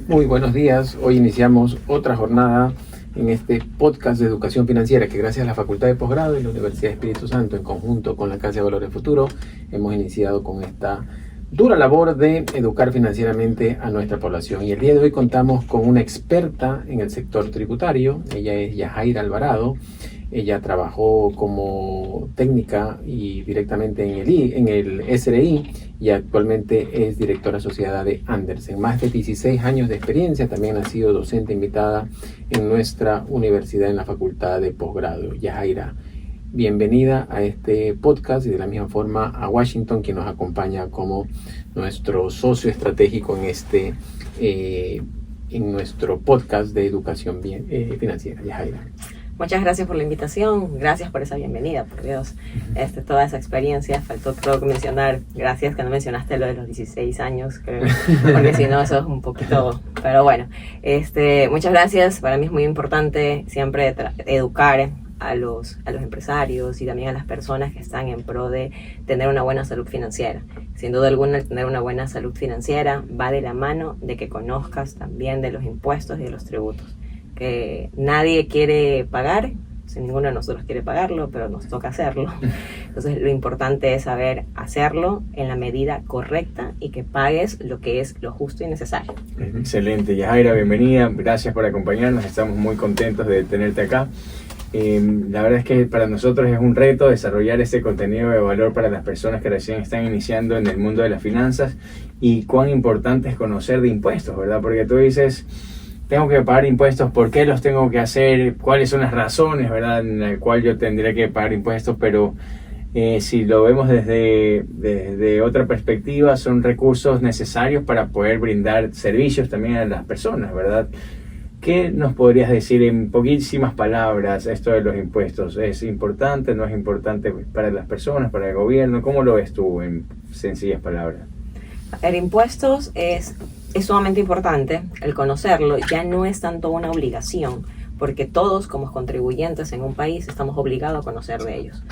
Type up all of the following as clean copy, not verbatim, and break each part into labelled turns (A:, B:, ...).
A: Muy buenos días. Hoy iniciamos otra jornada en este podcast de educación financiera que gracias a la Facultad de Posgrado y la Universidad de Espíritu Santo en conjunto con la Casa de Valores Futuro hemos iniciado con esta dura labor de educar financieramente a nuestra población. Y el día de hoy contamos con una experta en el sector tributario. Ella es Yajaira Alvarado. Ella trabajó como técnica y directamente en el SRI y actualmente es directora asociada de Andersen. Más de 16 años de experiencia, también ha sido docente invitada en nuestra universidad en la Facultad de Posgrado. Yajaira, bienvenida a este podcast y de la misma forma a Washington, quien nos acompaña como nuestro socio estratégico en nuestro podcast de educación financiera. Yajaira.
B: Muchas gracias por la invitación, gracias por esa bienvenida, por Dios, toda esa experiencia, faltó creo que mencionar, gracias que no mencionaste lo de los 16 años, creo, porque si no eso es un poquito, pero bueno, muchas gracias, para mí es muy importante siempre educar a los empresarios y también a las personas que están en pro de tener una buena salud financiera. Sin duda alguna, el tener una buena salud financiera va de la mano de que conozcas también de los impuestos y de los tributos, que nadie quiere pagar, ninguno de nosotros quiere pagarlo, pero nos toca hacerlo. Entonces lo importante es saber hacerlo en la medida correcta y que pagues lo que es lo justo y necesario.
C: Excelente, Yajaira, bienvenida, gracias por acompañarnos, estamos muy contentos de tenerte acá. La verdad es que para nosotros es un reto desarrollar este contenido de valor para las personas que recién están iniciando en el mundo de las finanzas y cuán importante es conocer de impuestos, ¿verdad? Porque tú dices, tengo que pagar impuestos, ¿por qué los tengo que hacer? ¿Cuáles son las razones, verdad, en las cuales yo tendría que pagar impuestos? Pero si lo vemos desde otra perspectiva, son recursos necesarios para poder brindar servicios también a las personas, ¿verdad? ¿Qué nos podrías decir en poquísimas palabras esto de los impuestos? ¿Es importante, no es importante para las personas, para el gobierno? ¿Cómo lo ves tú en sencillas palabras?
B: El impuestos es sumamente importante, el conocerlo ya no es tanto una obligación, porque todos como contribuyentes en un país estamos obligados a conocer de ellos.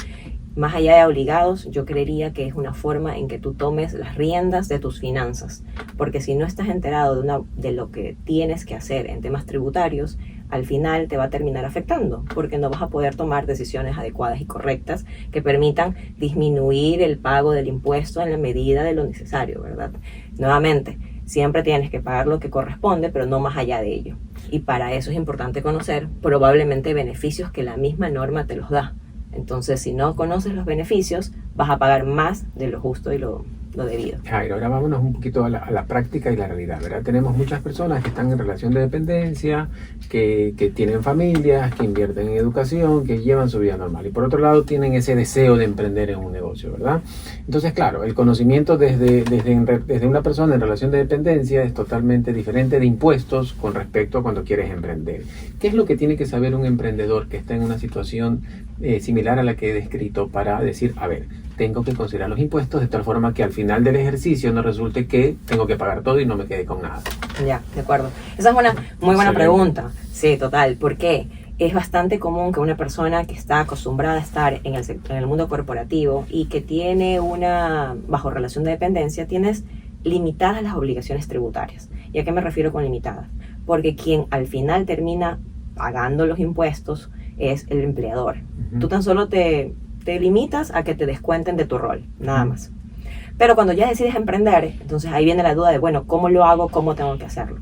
B: Más allá de obligados, yo creería que es una forma en que tú tomes las riendas de tus finanzas, porque si no estás enterado de lo que tienes que hacer en temas tributarios, al final te va a terminar afectando, porque no vas a poder tomar decisiones adecuadas y correctas que permitan disminuir el pago del impuesto en la medida de lo necesario, ¿verdad? Nuevamente, siempre tienes que pagar lo que corresponde, pero no más allá de ello. Y para eso es importante conocer probablemente beneficios que la misma norma te los da. Entonces, si no conoces los beneficios, vas a pagar más de lo justo y lo debido.
A: Jairo, ahora vámonos un poquito a la práctica y la realidad, ¿verdad? Tenemos muchas personas que están en relación de dependencia, que tienen familias, que invierten en educación, que llevan su vida normal. Y por otro lado, tienen ese deseo de emprender en un negocio, ¿verdad? Entonces, claro, el conocimiento desde una persona en relación de dependencia es totalmente diferente de impuestos con respecto a cuando quieres emprender. ¿Qué es lo que tiene que saber un emprendedor que está en una situación similar a la que he descrito para decir, a ver, tengo que considerar los impuestos de tal forma que al final del ejercicio no resulte que tengo que pagar todo y no me quede con nada?
B: Ya, de acuerdo. Esa es una muy buena pregunta. Sí, total. ¿Por qué? Es bastante común que una persona que está acostumbrada a estar en el mundo corporativo y que tiene bajo relación de dependencia, tienes limitadas las obligaciones tributarias. ¿Y a qué me refiero con limitadas? Porque quien al final termina pagando los impuestos es el empleador. Tú tan solo te limitas a que te descuenten de tu rol, nada más. Pero cuando ya decides emprender, entonces ahí viene la duda de, bueno, ¿cómo lo hago? ¿Cómo tengo que hacerlo?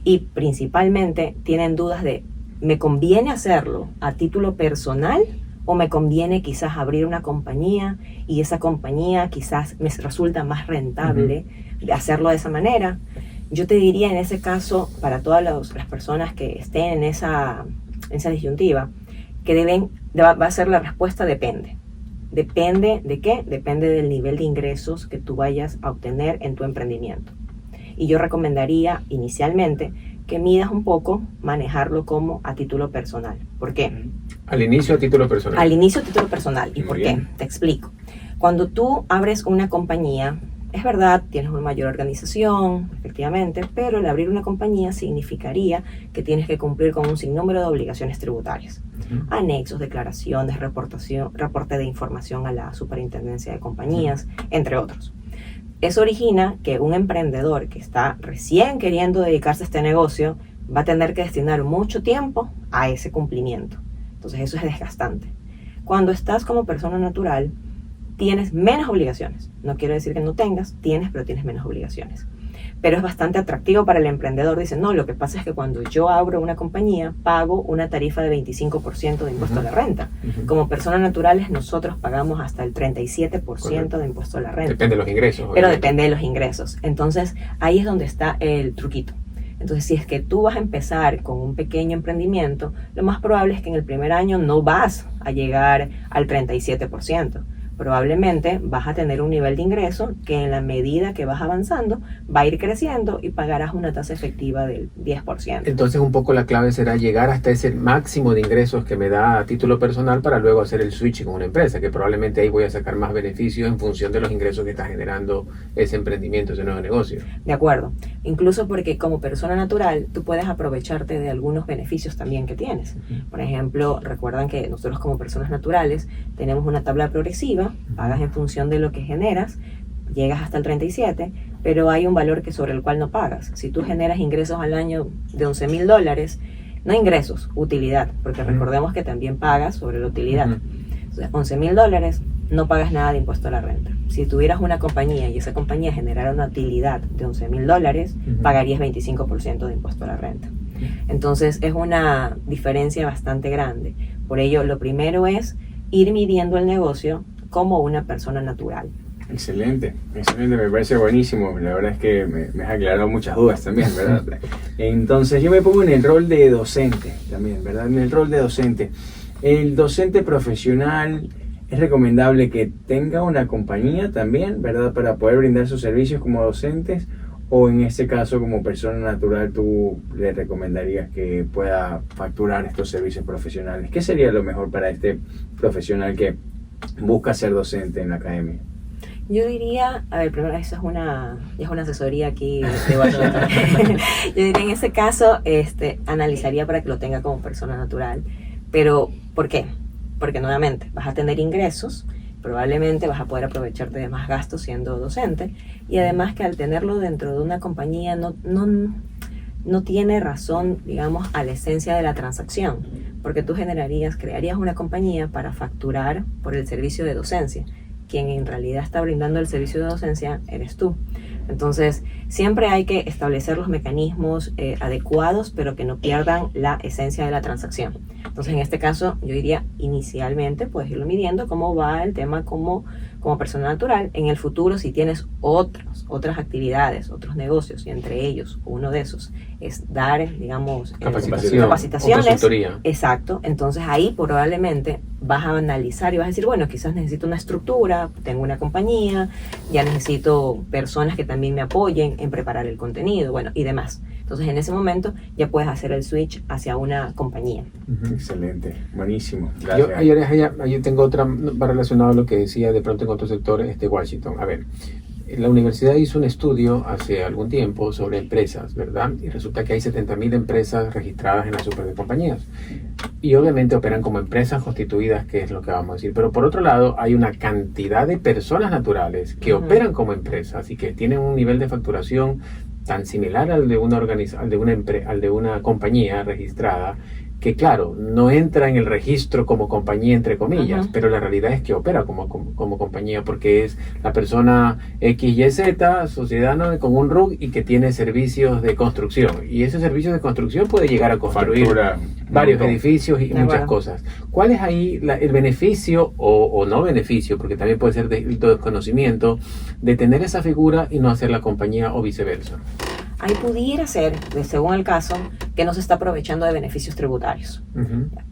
B: Y principalmente tienen dudas de, ¿me conviene hacerlo a título personal o me conviene quizás abrir una compañía y esa compañía quizás me resulta más rentable de hacerlo de esa manera? Yo te diría en ese caso, para todas las personas que estén en esa disyuntiva, que va a ser la respuesta depende. ¿Depende de qué? Depende del nivel de ingresos que tú vayas a obtener en tu emprendimiento. Y yo recomendaría inicialmente que midas un poco manejarlo como a título personal. ¿Por qué?
A: Al inicio a título personal.
B: Al inicio a título personal. ¿Y
A: Muy
B: por
A: bien.
B: qué? Te explico. Cuando tú abres una compañía, es verdad, tienes una mayor organización, efectivamente, pero el abrir una compañía significaría que tienes que cumplir con un sinnúmero de obligaciones tributarias. Anexos, declaraciones, reporte de información a la Superintendencia de Compañías, entre otros. eso origina que un emprendedor que está recién queriendo dedicarse a este negocio va a tener que destinar mucho tiempo a ese cumplimiento. Entonces eso es desgastante. Cuando estás como persona natural, tienes menos obligaciones. No quiero decir que no tengas, pero tienes menos obligaciones. Pero es bastante atractivo para el emprendedor. Dice, no, lo que pasa es que cuando yo abro una compañía, pago una tarifa de 25% de impuesto a la renta. Como personas naturales, nosotros pagamos hasta el 37% de impuesto a la renta.
A: Depende de los ingresos.
B: Pero
A: obviamente.
B: depende de los ingresos. Entonces, ahí es donde está el truquito. Entonces, si es que tú vas a empezar con un pequeño emprendimiento, lo más probable es que en el primer año no vas a llegar al 37%. Probablemente vas a tener un nivel de ingreso que en la medida que vas avanzando va a ir creciendo y pagarás una tasa efectiva del 10%.
A: Entonces un poco la clave será llegar hasta ese máximo de ingresos que me da a título personal para luego hacer el switch con una empresa, que probablemente ahí voy a sacar más beneficios en función de los ingresos que está generando ese emprendimiento, ese nuevo negocio.
B: De acuerdo. Incluso porque como persona natural tú puedes aprovecharte de algunos beneficios también que tienes. Por ejemplo, recuerdan que nosotros como personas naturales tenemos una tabla progresiva, pagas en función de lo que generas, llegas hasta el 37, pero hay un valor que sobre el cual no pagas. Si tú generas ingresos al año de $11,000, no ingresos, utilidad, porque recordemos que también pagas sobre la utilidad. Entonces, $11,000, no pagas nada de impuesto a la renta. Si tuvieras una compañía y esa compañía generara una utilidad de $11,000, pagarías 25% de impuesto a la renta. Entonces es una diferencia bastante grande. Por ello, lo primero es ir midiendo el negocio como una persona natural.
C: Excelente, me parece buenísimo. La verdad es que me has aclarado muchas dudas también, ¿verdad? Entonces yo me pongo en el rol de docente también, ¿verdad? En el rol de docente. El docente profesional es recomendable que tenga una compañía también, ¿verdad? Para poder brindar sus servicios como docentes, o en este caso como persona natural tú le recomendarías que pueda facturar estos servicios profesionales. ¿Qué sería lo mejor para este profesional que busca ser docente en la academia?
B: Yo diría, a ver, primero eso es una asesoría aquí de Washington. Yo diría en ese caso, analizaría para que lo tenga como persona natural. Pero, ¿por qué? Porque nuevamente vas a tener ingresos, probablemente vas a poder aprovecharte de más gastos siendo docente, y además que al tenerlo dentro de una compañía no tiene razón, digamos, a la esencia de la transacción, porque tú crearías una compañía para facturar por el servicio de docencia. Quien en realidad está brindando el servicio de docencia eres tú. Entonces, siempre hay que establecer los mecanismos adecuados, pero que no pierdan la esencia de la transacción. Entonces, en este caso, yo diría, inicialmente puedes irlo midiendo cómo va el tema como persona natural. En el futuro, si tienes otras actividades, otros negocios, y entre ellos, uno de esos es dar, digamos, capacitaciones.
A: Consultoría.
B: Exacto. Entonces, ahí probablemente vas a analizar y vas a decir, bueno, quizás necesito una estructura, tengo una compañía, ya necesito personas que también me apoyen en preparar el contenido, bueno, y demás. Entonces, en ese momento ya puedes hacer el switch hacia una compañía.
C: Excelente, buenísimo. Gracias.
A: Yo tengo otra relacionada a lo que decía de pronto en otro sector, Washington. A ver, la universidad hizo un estudio hace algún tiempo sobre empresas, ¿verdad? Y resulta que hay 70.000 empresas registradas en las supercompañías. Y obviamente operan como empresas constituidas, que es lo que vamos a decir. Pero por otro lado, hay una cantidad de personas naturales que operan como empresas y que tienen un nivel de facturación tan similar al de una compañía registrada, que claro, no entra en el registro como compañía entre comillas, pero la realidad es que opera como compañía, porque es la persona XYZ, sociedad con un RUC y que tiene servicios de construcción, y ese servicio de construcción puede llegar a construir varios edificios y muchas cosas. ¿Cuál es ahí el beneficio o no beneficio, porque también puede ser desconocimiento, de tener esa figura y no hacer la compañía o viceversa?
B: Ahí pudiera ser, según el caso, que no se está aprovechando de beneficios tributarios.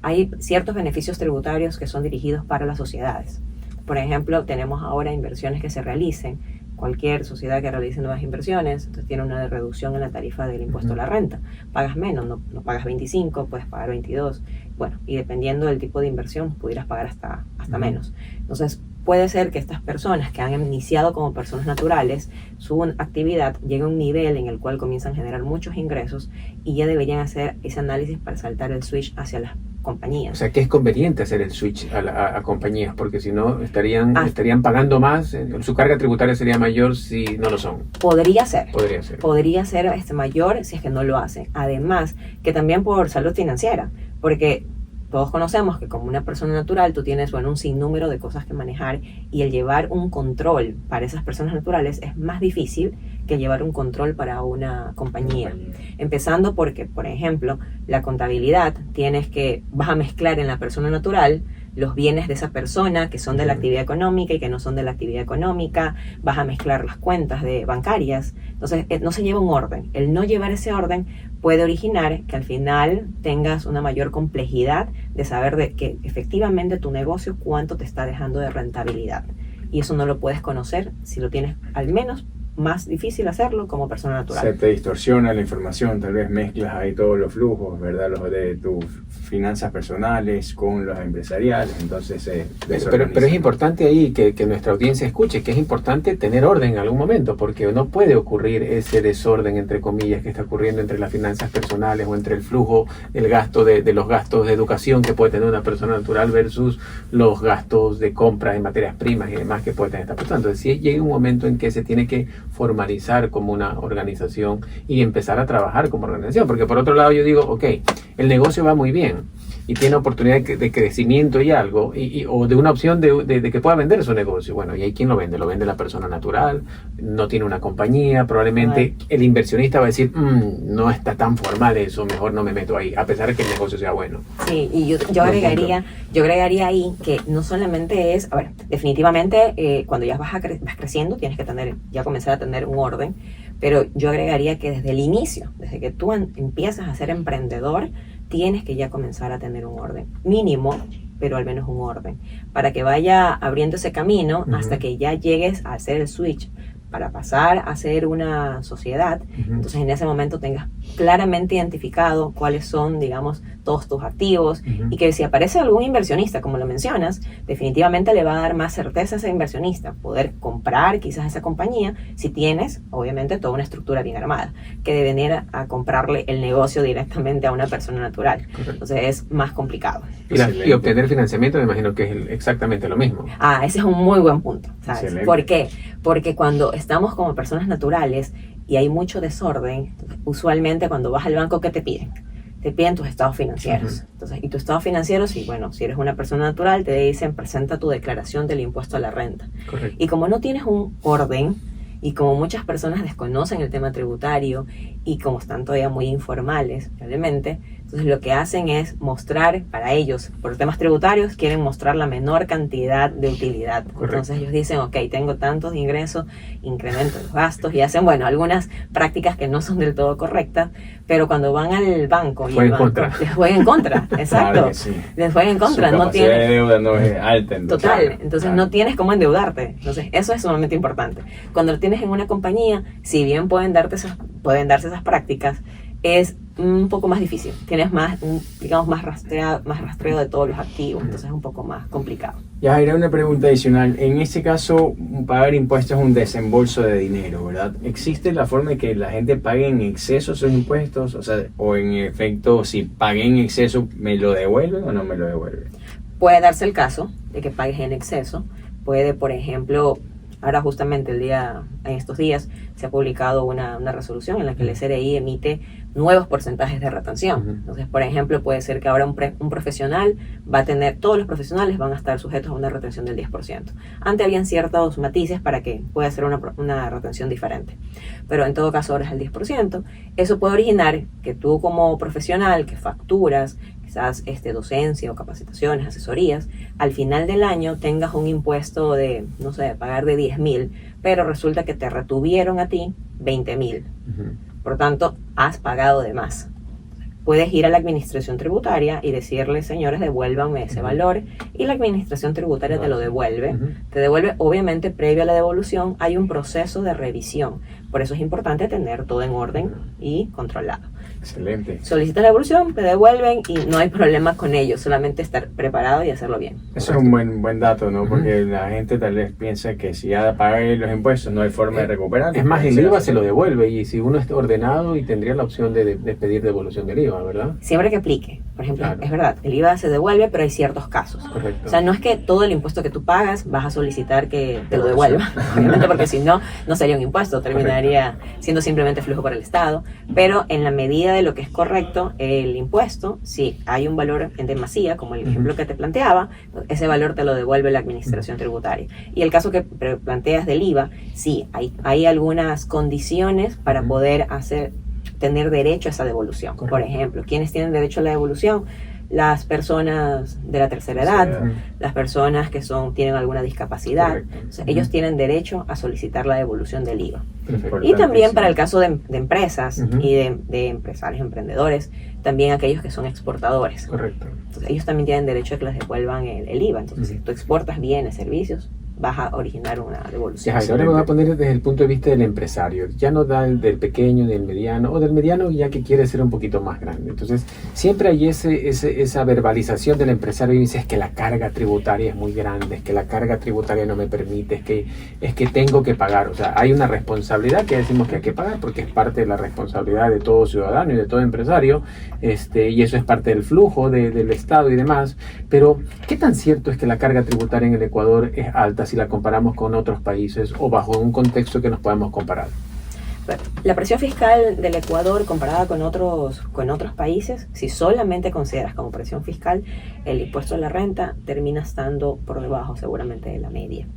B: Hay ciertos beneficios tributarios que son dirigidos para las sociedades. Por ejemplo, tenemos ahora inversiones que se realicen. Cualquier sociedad que realice nuevas inversiones, entonces tiene una reducción en la tarifa del impuesto a la renta. Pagas menos, no pagas 25, puedes pagar 22. Bueno, y dependiendo del tipo de inversión, pudieras pagar hasta menos. Entonces, puede ser que estas personas que han iniciado como personas naturales, su actividad llegue a un nivel en el cual comienzan a generar muchos ingresos y ya deberían hacer ese análisis para saltar el switch hacia las compañías.
A: O sea, que es conveniente hacer el switch a compañías, porque si no estarían pagando más, su carga tributaria sería mayor si no lo son.
B: Podría ser mayor si es que no lo hacen. Además, que también por salud financiera, porque todos conocemos que como una persona natural tú tienes, bueno, un sinnúmero de cosas que manejar, y el llevar un control para esas personas naturales es más difícil que llevar un control para una compañía. Empezando porque, por ejemplo, la contabilidad vas a mezclar en la persona natural los bienes de esa persona que son de la actividad económica y que no son de la actividad económica, vas a mezclar las cuentas bancarias, entonces no se lleva un orden. El no llevar ese orden puede originar que al final tengas una mayor complejidad de saber de que efectivamente tu negocio cuánto te está dejando de rentabilidad, y eso no lo puedes conocer si lo tienes al menos más difícil hacerlo como persona natural.
C: Se te distorsiona la información, tal vez mezclas ahí todos los flujos, ¿verdad? Los de tus finanzas personales con los empresariales, entonces
A: pero es importante ahí que nuestra audiencia escuche que es importante tener orden en algún momento, porque no puede ocurrir ese desorden, entre comillas, que está ocurriendo entre las finanzas personales o entre el flujo, el gasto de los gastos de educación que puede tener una persona natural versus los gastos de compra de materias primas y demás que puede tener esta persona. Entonces sí llega un momento en que se tiene que formalizar como una organización y empezar a trabajar como organización, porque por otro lado yo digo, ok, el negocio va muy bien y tiene oportunidad de crecimiento y algo, o de una opción de que pueda vender su negocio. Bueno, ¿y ahí quién lo vende? Lo vende la persona natural, no tiene una compañía, probablemente el inversionista va a decir, no está tan formal eso, mejor no me meto ahí, a pesar de que el negocio sea bueno.
B: Sí, y yo agregaría ahí que no solamente es, a ver, definitivamente cuando ya vas creciendo tienes que comenzar a tener un orden, pero yo agregaría que desde el inicio, desde que tú empiezas a ser emprendedor, tienes que ya comenzar a tener un orden mínimo, pero al menos un orden, para que vaya abriendo ese camino hasta que ya llegues a hacer el switch para pasar a ser una sociedad. Entonces en ese momento tengas claramente identificado cuáles son, digamos, todos tus activos, y que si aparece algún inversionista, como lo mencionas, definitivamente le va a dar más certeza a ese inversionista, poder comprar quizás esa compañía, si tienes, obviamente, toda una estructura bien armada, que de venir a comprarle el negocio directamente a una persona natural. Correcto. Entonces es más complicado.
A: Y obtener financiamiento me imagino que es exactamente lo mismo.
B: Ese es un muy buen punto, ¿sabes?
C: Excelente.
B: ¿Por qué? Porque cuando estamos como personas naturales y hay mucho desorden, usualmente cuando vas al banco, ¿qué te piden? Te piden tus estados financieros. Entonces, y tus estados financieros, si eres una persona natural, te dicen, presenta tu declaración del impuesto a la renta.
A: Correcto.
B: Y como no tienes un orden, y como muchas personas desconocen el tema tributario, y como están todavía muy informales, probablemente, entonces lo que hacen es mostrar para ellos, por temas tributarios, quieren mostrar la menor cantidad de utilidad.
A: Correcto.
B: Entonces ellos dicen, ok, tengo tantos de ingresos, incremento los gastos, y hacen, algunas prácticas que no son del todo correctas, pero cuando van al banco, les juegan en contra, exacto,
C: Claro que sí.
B: Les juegan en contra.
C: Su
B: no
C: capacidad
B: tienen,
C: de deuda no es alta.
B: Total, entonces no tienes cómo endeudarte. Entonces eso es sumamente importante. Cuando lo tienes en una compañía, si bien pueden darse esas prácticas, es un poco más difícil. Tienes más rastreo de todos los activos, entonces es un poco más complicado.
C: Ya, era una pregunta adicional. En este caso, pagar impuestos es un desembolso de dinero, ¿verdad? ¿Existe la forma de que la gente pague en exceso esos impuestos? O sea, o en efecto, si pagué en exceso, ¿me lo devuelven o no me lo devuelven?
B: Puede darse el caso de que pagues en exceso. Puede, por ejemplo, ahora justamente en estos días se ha publicado una resolución en la que el SRI emite nuevos porcentajes de retención. Entonces, por ejemplo, puede ser que ahora un profesional todos los profesionales van a estar sujetos a una retención del 10%. Antes habían ciertos matices para que pueda ser una retención diferente, pero en todo caso ahora es el 10%. Eso puede originar que tú como profesional que facturas quizás docencia o capacitaciones, asesorías, al final del año tengas un impuesto de, no sé, pagar de 10,000, pero resulta que te retuvieron a ti 20,000. Por tanto, has pagado de más. Puedes ir a la administración tributaria y decirle, señores, devuélvanme ese valor, y la administración tributaria te lo devuelve. Te devuelve, obviamente, previo a la devolución, hay un proceso de revisión. Por eso es importante tener todo en orden y controlado.
C: Excelente.
B: Solicitas la devolución, te devuelven y no hay problema con ello, solamente estar preparado y hacerlo bien.
C: Eso es un buen dato, ¿no? Porque la gente tal vez piensa que si ya pagué los impuestos no hay forma de recuperarlo.
A: Es más, el IVA se lo devuelve y si uno está ordenado y tendría la opción de pedir devolución del IVA, ¿verdad?
B: Siempre que aplique. Por ejemplo,
A: Claro.
B: Es verdad, el IVA se devuelve, pero hay ciertos casos.
A: Correcto.
B: O sea, no es que todo el impuesto que tú pagas vas a solicitar que te lo devuelva, obviamente, porque si no, no sería un impuesto, terminaría siendo simplemente flujo para el Estado. Pero en la medida de lo que es correcto, el impuesto, si hay un valor en demasía, como el ejemplo que te planteaba, ese valor te lo devuelve la administración tributaria. Y el caso que planteas del IVA, sí, hay algunas condiciones para poder tener derecho a esa devolución.
A: Correcto.
B: Por ejemplo, ¿quiénes tienen derecho a la devolución? Las personas de la tercera edad, las personas que tienen alguna discapacidad.
A: Correcto.
B: O sea, ellos tienen derecho a solicitar la devolución del IVA.
A: Perfecto.
B: Y también para el caso de empresas
A: Ujú.
B: y de empresarios, emprendedores, también aquellos que son exportadores.
A: Correcto.
B: Entonces, ellos también tienen derecho a que les devuelvan el IVA. Entonces, si tú exportas bienes, servicios, vas a originar una devolución.
A: Ya, ahora me voy a poner desde el punto de vista del empresario, ya no del pequeño, del mediano, o del mediano ya que quiere ser un poquito más grande. Entonces, siempre hay esa verbalización del empresario y dice, es que la carga tributaria es muy grande, es que la carga tributaria no me permite, es que tengo que pagar. O sea, hay una responsabilidad que decimos que hay que pagar porque es parte de la responsabilidad de todo ciudadano y de todo empresario, y eso es parte del flujo del Estado y demás. Pero, ¿qué tan cierto es que la carga tributaria en el Ecuador es alta si la comparamos con otros países o bajo un contexto que nos podamos comparar?
B: Bueno, la presión fiscal del Ecuador comparada con otros países, si solamente consideras como presión fiscal, el impuesto a la renta termina estando por debajo seguramente de la media.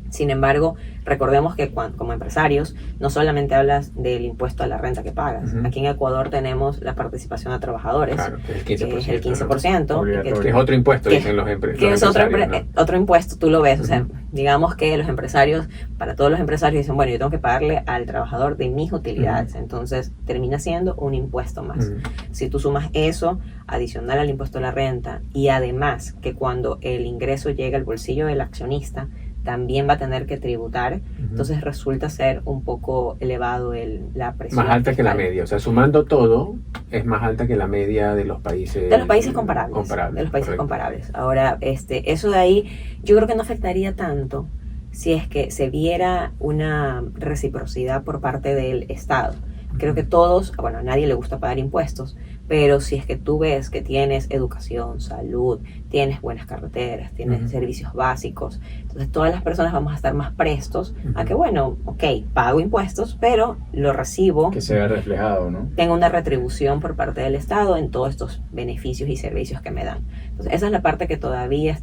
B: Sin embargo, recordemos que como empresarios, no solamente hablas del impuesto a la renta que pagas.
A: Uh-huh.
B: Aquí en Ecuador tenemos la participación a trabajadores,
A: Claro, que es el 15%.
B: que es el 15%,
C: ¿no?
A: Que es otro impuesto, dicen los
B: que
A: empresarios.
B: es otro impuesto, tú lo ves. O sea,
A: Uh-huh.
B: digamos que los empresarios, para todos los empresarios dicen, bueno, yo tengo que pagarle al trabajador de mis utilidades.
A: Uh-huh.
B: Entonces, termina siendo un impuesto más.
A: Uh-huh.
B: Si tú sumas eso, adicional al impuesto a la renta, y además que cuando el ingreso llega al bolsillo del accionista, también va a tener que tributar,
A: Uh-huh.
B: entonces resulta ser un poco elevado la presión
A: Más alta que la
B: fiscal.
A: media, o sea, sumando todo, es más alta que la media de los países...
B: De los países comparables. De los países
A: correcto.
B: comparables. Ahora, eso de ahí, yo creo que no afectaría tanto si es que se viera una reciprocidad por parte del Estado. Creo que todos, bueno, a nadie le gusta pagar impuestos, pero si es que tú ves que tienes educación, salud, tienes buenas carreteras, tienes
A: Uh-huh.
B: servicios básicos, entonces todas las personas vamos a estar más prestos a
A: Uh-huh.
B: que, bueno, ok, pago impuestos, pero lo recibo,
C: Que se vea reflejado, ¿no?
B: tengo una retribución por parte del Estado en todos estos beneficios y servicios que me dan. Entonces, esa es la parte que todavía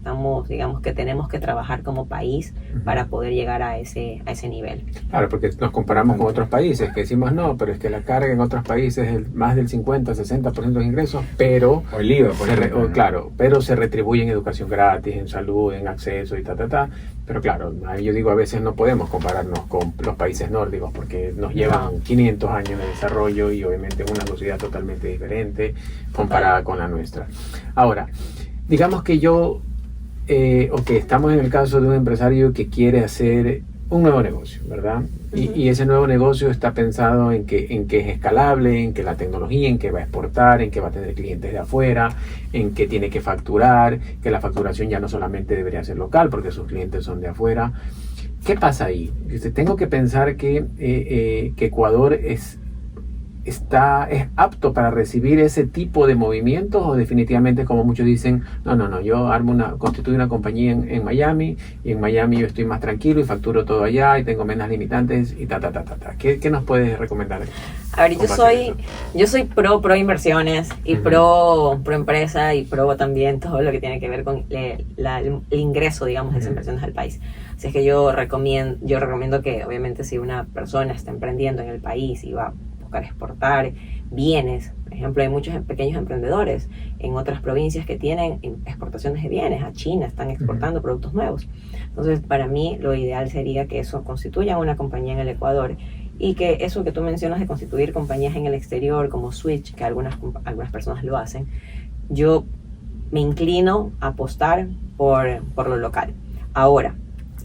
B: digamos que tenemos que trabajar como país
A: Uh-huh.
B: para poder llegar a ese nivel.
A: Claro, porque nos comparamos con otros países que decimos, no, pero es que la carga en otros países es más del 50-60% de ingresos, pero...
C: O el IVA, por ejemplo, ¿no?
A: Claro, pero se retribuye en educación gratis, en salud, en acceso y pero claro, ahí yo digo, a veces no podemos compararnos con los países nórdicos porque nos llevan 500 años de desarrollo y obviamente una sociedad totalmente diferente comparada con la nuestra. Ahora, digamos que estamos en el caso de un empresario que quiere hacer un nuevo negocio, ¿verdad? Y ese nuevo negocio está pensado en que es escalable, en que la tecnología, en que va a exportar, en que va a tener clientes de afuera, en que tiene que facturar, que la facturación ya no solamente debería ser local porque sus clientes son de afuera. ¿Qué pasa ahí? Tengo que pensar que Ecuador es apto para recibir ese tipo de movimientos o definitivamente, como muchos dicen, no, yo constituyo una compañía en Miami y en Miami yo estoy más tranquilo y facturo todo allá y tengo menos limitantes y ¿Qué nos puedes recomendar?
B: A ver, yo soy pro inversiones y
A: Uh-huh.
B: pro empresa y pro también todo lo que tiene que ver con el ingreso, digamos, de esas inversiones al país. Así es que yo recomiendo que, obviamente, si una persona está emprendiendo en el país y va a buscar exportar bienes, por ejemplo, hay muchos pequeños emprendedores en otras provincias que tienen exportaciones de bienes a China, están exportando productos nuevos. Entonces, para mí, lo ideal sería que eso constituya una compañía en el Ecuador y que eso que tú mencionas de constituir compañías en el exterior como Switch, que algunas personas lo hacen, yo me inclino a apostar por lo local. Ahora,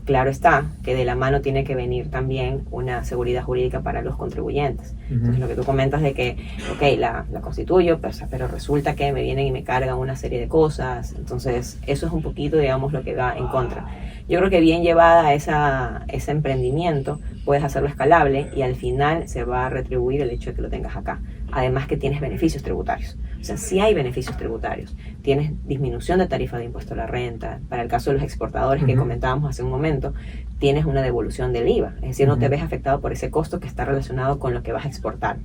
B: claro está que de la mano tiene que venir también una seguridad jurídica para los contribuyentes. Entonces, lo que tú comentas de que, ok, la constituyo, pero resulta que me vienen y me cargan una serie de cosas. Entonces, eso es un poquito, digamos, lo que va en contra. Yo creo que bien llevada ese emprendimiento, puedes hacerlo escalable y al final se va a retribuir el hecho de que lo tengas acá. Además que tienes beneficios tributarios. O sea, sí hay beneficios tributarios. Tienes disminución de tarifa de impuesto a la renta. Para el caso de los exportadores que comentábamos hace un momento, tienes una devolución del IVA. Es decir, no te ves afectado por ese costo que está relacionado con lo que vas a exportar.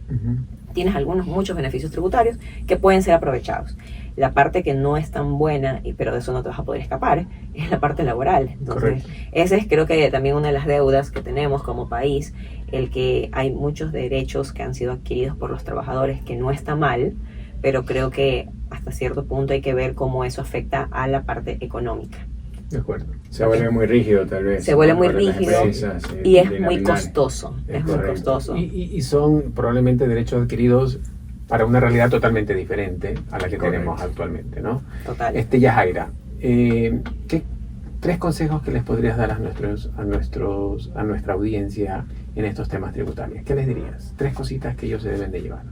B: Tienes muchos beneficios tributarios que pueden ser aprovechados. La parte que no es tan buena, pero de eso no te vas a poder escapar, es la parte laboral. Entonces, ese es creo que también una de las deudas que tenemos como país, el que hay muchos derechos que han sido adquiridos por los trabajadores, que no está mal, pero creo que hasta cierto punto hay que ver cómo eso afecta a la parte económica.
C: De acuerdo. Se vuelve muy rígido, tal vez.
B: Se vuelve muy rígido y es muy costoso.
C: Es
B: muy costoso.
A: Y son probablemente derechos adquiridos para una realidad totalmente diferente a la que tenemos actualmente, ¿no?
B: Total.
A: Yajaira, ¿qué 3 consejos que les podrías dar a nuestra audiencia en estos temas tributarios? ¿Qué les dirías? 3 cositas que ellos se deben de llevar.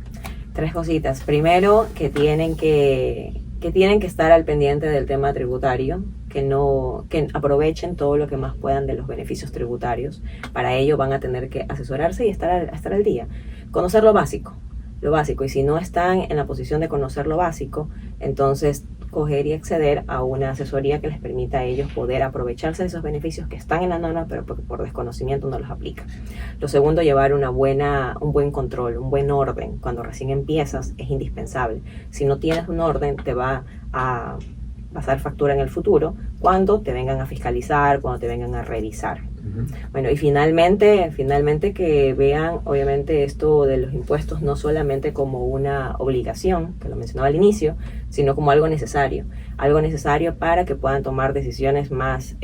B: 3 cositas. Primero, que tienen que estar al pendiente del tema tributario, que aprovechen todo lo que más puedan de los beneficios tributarios. Para ello van a tener que asesorarse y estar al día. Conocer lo básico. Y si no están en la posición de conocer lo básico, entonces coger y acceder a una asesoría que les permita a ellos poder aprovecharse de esos beneficios que están en la norma, pero porque por desconocimiento no los aplican. Lo segundo, llevar un buen control, un buen orden. Cuando recién empiezas es indispensable. Si no tienes un orden, te va a pasar factura en el futuro cuando te vengan a fiscalizar, cuando te vengan a revisar. Bueno, y finalmente que vean obviamente esto de los impuestos no solamente como una obligación, que lo mencionaba al inicio, sino como algo necesario para que puedan tomar decisiones más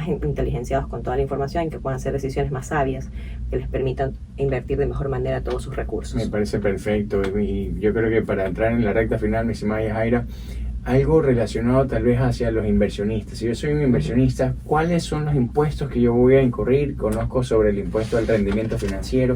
B: inteligenciadas con toda la información, que puedan ser decisiones más sabias, que les permitan invertir de mejor manera todos sus recursos.
C: Me parece perfecto, y yo creo que para entrar en la recta final, mi estimada Yajaira, algo relacionado tal vez hacia los inversionistas. Si yo soy un inversionista, ¿cuáles son los impuestos que yo voy a incurrir? Conozco sobre el impuesto al rendimiento financiero.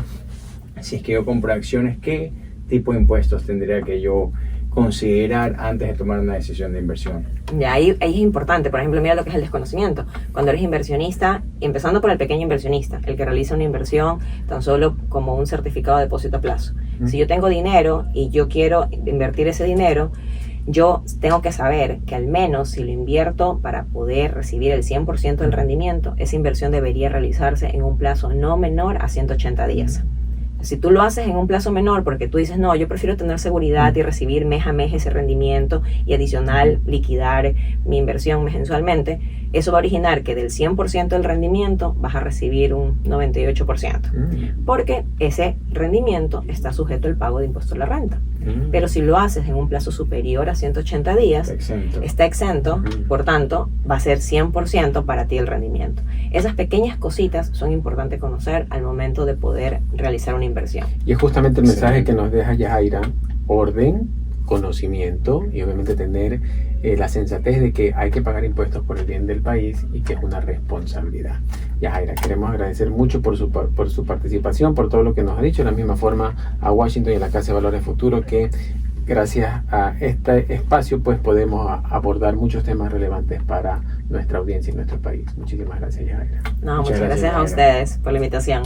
C: Si es que yo compro acciones, ¿qué tipo de impuestos tendría que yo considerar antes de tomar una decisión de inversión?
B: Ya, ahí es importante. Por ejemplo, mira lo que es el desconocimiento. Cuando eres inversionista, empezando por el pequeño inversionista, el que realiza una inversión tan solo como un certificado de depósito a plazo. Si yo tengo dinero y yo quiero invertir ese dinero, yo tengo que saber que al menos si lo invierto para poder recibir el 100% del rendimiento, esa inversión debería realizarse en un plazo no menor a 180 días. Si tú lo haces en un plazo menor porque tú dices, no, yo prefiero tener seguridad y recibir mes a mes ese rendimiento y adicional liquidar mi inversión mensualmente, eso va a originar que del 100% del rendimiento vas a recibir un 98%, porque ese rendimiento está sujeto al pago de impuesto a la renta. Pero si lo haces en un plazo superior a 180 días, está exento, por tanto, va a ser 100% para ti el rendimiento. Esas pequeñas cositas son importantes conocer al momento de poder realizar una inversión.
A: Y es justamente el mensaje que nos deja Yajaira: orden, conocimiento y obviamente tener la sensatez de que hay que pagar impuestos por el bien del país y que es una responsabilidad. Yajaira, queremos agradecer mucho por su participación, por todo lo que nos ha dicho, de la misma forma a Washington y a la Casa de Valores Futuro, que gracias a este espacio pues podemos abordar muchos temas relevantes para nuestra audiencia y nuestro país. Muchísimas gracias, Yajaira.
B: No, muchas gracias a ustedes por la invitación.